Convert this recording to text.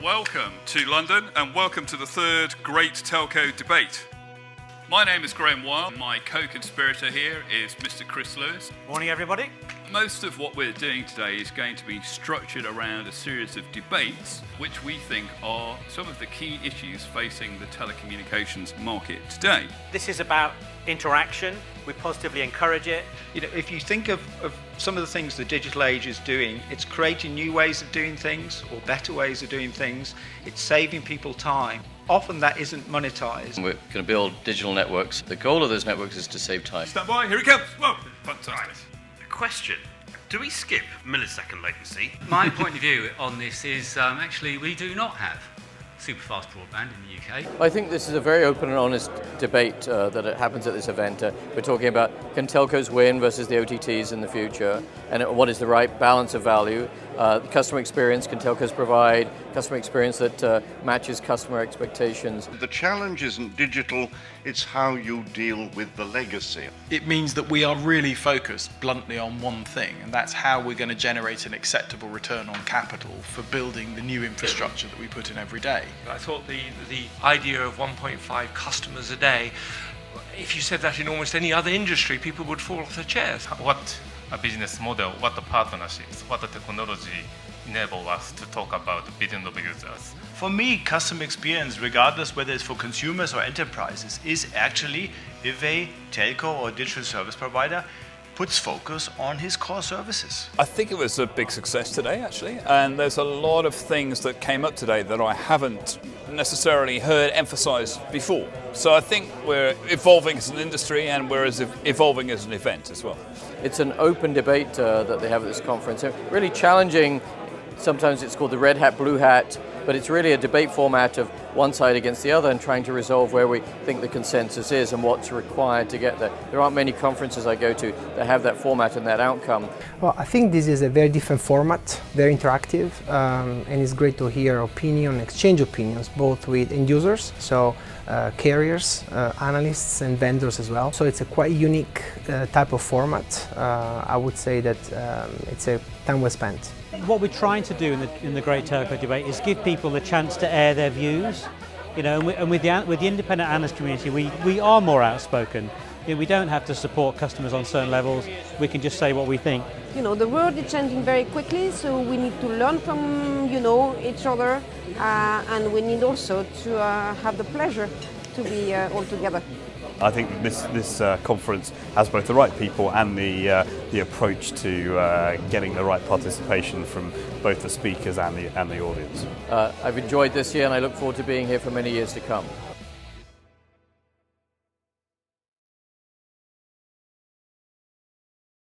Welcome to London and welcome to the third Great Telco Debate. My name is Graham Weil. My co-conspirator here is Mr. Chris Lewis. Morning, everybody. Most of what we're doing today is going to be structured around a series of debates which we think are some of the key issues facing the telecommunications market today. This is about interaction. We positively encourage it. You know, if you think of some of the things the digital age is doing, it's creating new ways of doing things or better ways of doing things. It's saving people time. Often that isn't monetized. We're going to build digital networks. The goal of those networks is to save time. Stand by, here it comes. Whoa, fantastic. Right. Question. Do we skip millisecond latency? My point of view on this is actually we do not have super fast broadband in the UK. I think this is a very open and honest debate that happens at this event. We're talking about can telcos win versus the OTTs in the future, and what is the right balance of value. Customer experience, can telcos provide customer experience that matches customer expectations? The challenge isn't digital, it's how you deal with the legacy. It means that we are really focused bluntly on one thing, and that's how we're going to generate an acceptable return on capital for building the new infrastructure that we put in every day. I thought the idea of 1.5 customers a day, if you said that in almost any other industry, people would fall off their chairs. What a business model, what the partnerships, what the technology enable us to talk about billions of users. For me, customer experience, regardless whether it's for consumers or enterprises, is actually if a telco or digital service provider puts focus on his core services. I think it was a big success today, actually, and there's a lot of things that came up today that I haven't necessarily heard emphasised before. So I think we're evolving as an industry and we're evolving as an event as well. It's an open debate that they have at this conference. Really challenging. Sometimes it's called the red hat, blue hat, but it's really a debate format of one side against the other and trying to resolve where we think the consensus is and what's required to get there. There aren't many conferences I go to that have that format and that outcome. Well, I think this is a very different format, very interactive, and it's great to hear exchange opinions, both with end users, so carriers, analysts and vendors as well. So it's a quite unique type of format. I would say that it's a time well spent. What we're trying to do in the Great Telco Debate is give people the chance to air their views. You know, and with the independent analyst community, we are more outspoken. You know, we don't have to support customers on certain levels. We can just say what we think. You know, the world is changing very quickly, so we need to learn from each other, and we need also to have the pleasure to be all together. I think this conference has both the right people and the approach to getting the right participation from both the speakers and the audience. I've enjoyed this year and I look forward to being here for many years to come.